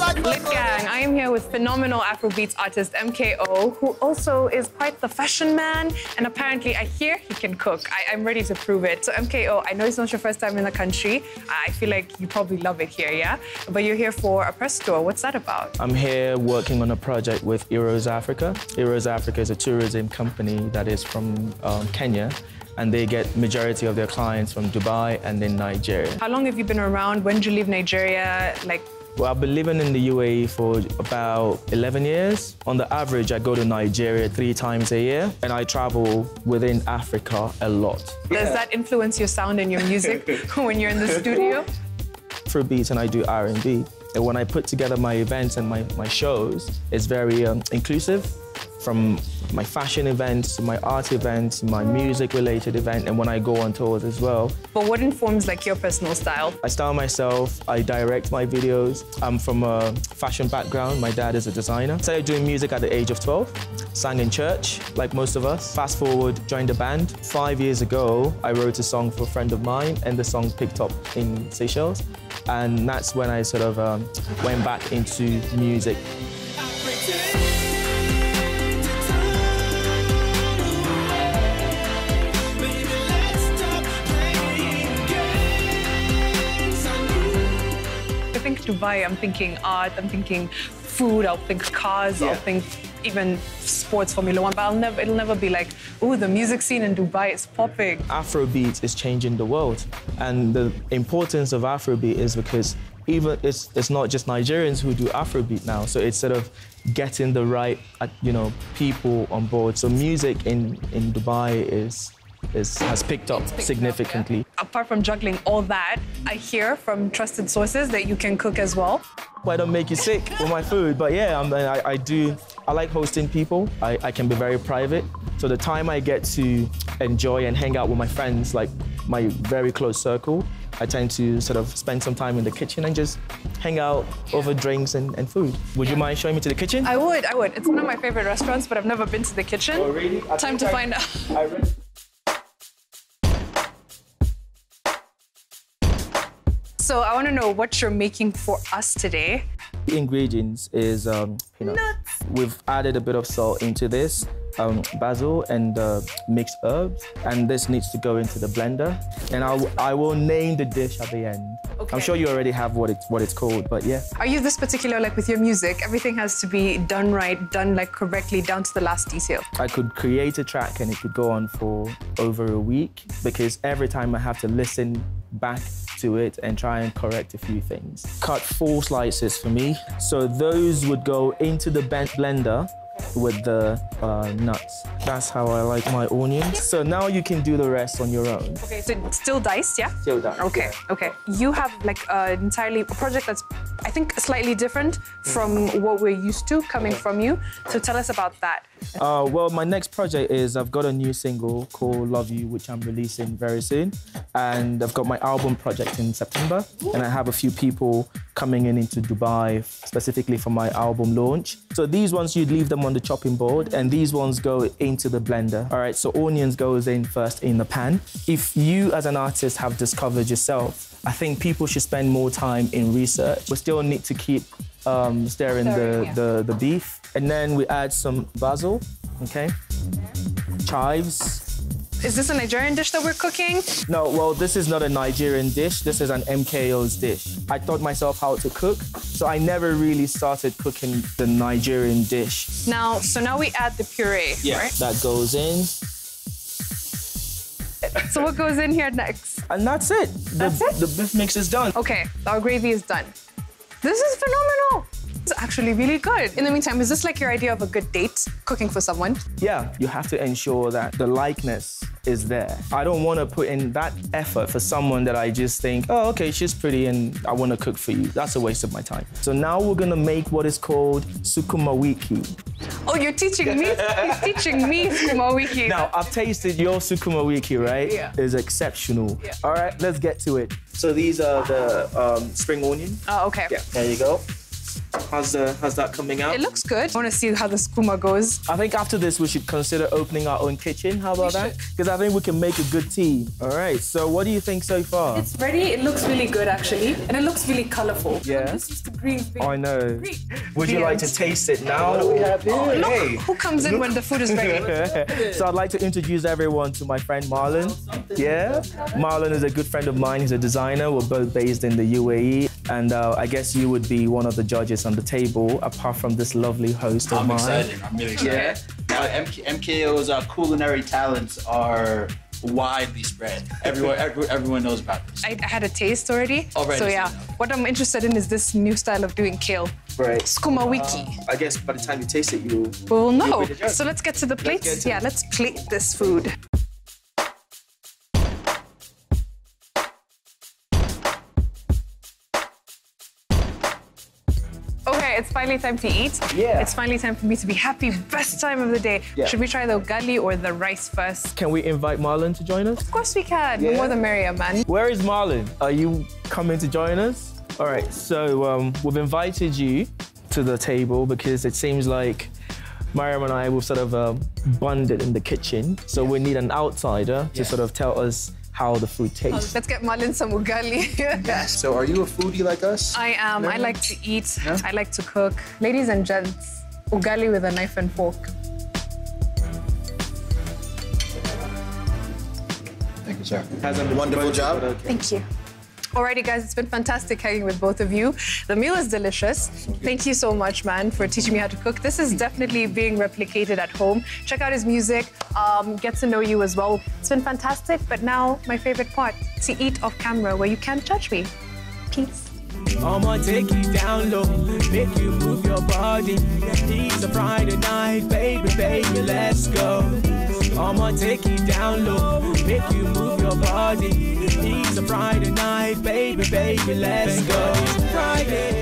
Lit Gang, I am here with phenomenal Afrobeats artist MKO, who also is quite the fashion man, and apparently I hear he can cook. I'm ready to prove it. So MKO, I know it's not your first time in the country. I feel like you probably love it here, yeah? But you're here for a press tour. What's that about? I'm here working on a project with Heroes Africa. Heroes Africa is a tourism company that is from Kenya, and they get majority of their clients from Dubai and then Nigeria. How long have you been around? When did you leave Nigeria? Well, I've been living in the UAE for about 11 years. On the average, I go to Nigeria 3 times a year, and I travel within Africa a lot. Does that influence your sound and your music when you're in the studio? Afrobeats and I do R&B. And when I put together my events and my shows, it's very inclusive, from my fashion events, my art events, my music-related event, and when I go on tours as well. But what informs your personal style? I style myself, I direct my videos. I'm from a fashion background. My dad is a designer. I started doing music at the age of 12, sang in church, like most of us. Fast forward, joined a band. 5 years ago, I wrote a song for a friend of mine, and the song picked up in Seychelles. And that's when I sort of went back into music. I think Dubai, I'm thinking art, I'm thinking food, I'll think cars, I'll think even sports, Formula 1, but it'll never be like, ooh, the music scene in Dubai is popping. Afrobeat is changing the world, and the importance of Afrobeat is because even it's not just Nigerians who do Afrobeat now, so it's sort of getting the right, people on board. So music in Dubai has picked up significantly. Yeah. Apart from juggling all that, I hear from trusted sources that you can cook as well. I don't make you sick with my food, but yeah, I do. I like hosting people. I can be very private. So the time I get to enjoy and hang out with my friends, like my very close circle, I tend to sort of spend some time in the kitchen and just hang out over drinks and food. Would you mind showing me to the kitchen? I would. It's one of my favorite restaurants, but I've never been to the kitchen. Oh, really? Time to find out. So I want to know what you're making for us today. The ingredients is peanuts. We've added a bit of salt into this, basil and mixed herbs, and this needs to go into the blender. And I will name the dish at the end. Okay. I'm sure you already have what it's called, but yeah. Are you this particular, with your music, everything has to be done right, done correctly, down to the last detail? I could create a track and it could go on for over a week, because every time I have to listen back to it and try and correct a few things. Cut 4 slices for me. So those would go into the blender with the nuts. That's how I like my onions. So now you can do the rest on your own. Okay, so it's still diced, yeah? Still diced. Okay, yeah. Okay. You have a project that's, I think, slightly different from what we're used to coming from you. So tell us about that. Well, my next project is I've got a new single called Love You, which I'm releasing very soon. And I've got my album project in September. And I have a few people coming into Dubai specifically for my album launch. So these ones, you'd leave them on the chopping board, and these ones go into the blender. All right, so onions goes in first in the pan. If you as an artist have discovered yourself, I think people should spend more time in research. We still need to keep stirring the beef. And then we add some basil, okay? Chives. Is this a Nigerian dish that we're cooking? No, well, this is not a Nigerian dish. This is an MKO's dish. I taught myself how to cook, so I never really started cooking the Nigerian dish. So now we add the puree, right? That goes in. So what goes in here next? And that's it. That's it? The beef mix is done. Okay, our gravy is done. This is phenomenal. It's actually really good. In the meantime, is this your idea of a good date, cooking for someone? Yeah, you have to ensure that the likeness is there. I don't want to put in that effort for someone that I just think, oh, okay, she's pretty and I want to cook for you. That's a waste of my time. So now we're going to make what is called sukuma wiki. Oh, you're teaching me? He's teaching me sukuma wiki. Now, I've tasted your sukuma wiki, right? Yeah. It's exceptional. Yeah. All right, let's get to it. So these are the spring onion. Oh, okay. Yeah, there you go. How's that coming out? It looks good. I want to see how the skooma goes. I think after this, we should consider opening our own kitchen. How about that? Because I think we can make a good team. All right, so what do you think so far? It's ready. It looks really good, actually. And it looks really colorful. Yeah. I'm just used to green. I know. Green. Would you like to taste it now? What do we have here? Look, who comes in when the food is ready? So I'd like to introduce everyone to my friend Marlon. Yeah? Marlon is a good friend of mine. He's a designer. We're both based in the UAE. And I guess you would be one of the judges on the table, apart from this lovely host of mine. I'm really excited. Now, MKO's culinary talents are widely spread. Everyone knows about this. I had a taste already. So yeah, what I'm interested in is this new style of doing kale. Right. Skooma wiki. I guess by the time you taste it, you will know. So let's get to the plates. Let's plate this food. Okay, it's finally time to eat. Yeah. It's finally time for me to be happy. Best time of the day. Yeah. Should we try the ugali or the rice first? Can we invite Marlon to join us? Of course we can. Yeah. The more the merrier, man. Where is Marlon? Are you coming to join us? All right, so we've invited you to the table because it seems like Mariam and I will sort of bonded in the kitchen. So we need an outsider to sort of tell us how the food tastes. Let's get Marlon some ugali. So are you a foodie like us? I am. I like to eat. Yeah? I like to cook. Ladies and gents, ugali with a knife and fork. Thank you, sir. Wonderful job. Thank you. Alrighty, guys, it's been fantastic hanging with both of you. The meal is delicious. Thank you so much, man, for teaching me how to cook. This is definitely being replicated at home. Check out his music, get to know you as well. It's been fantastic, but now my favorite part, to eat off camera where you can't judge me. Peace. I'ma take you down low, make you move your body. It's a Friday night, baby, let's go. I'ma take you down low, make you move your body. It's a Friday night, baby, let's go. Friday.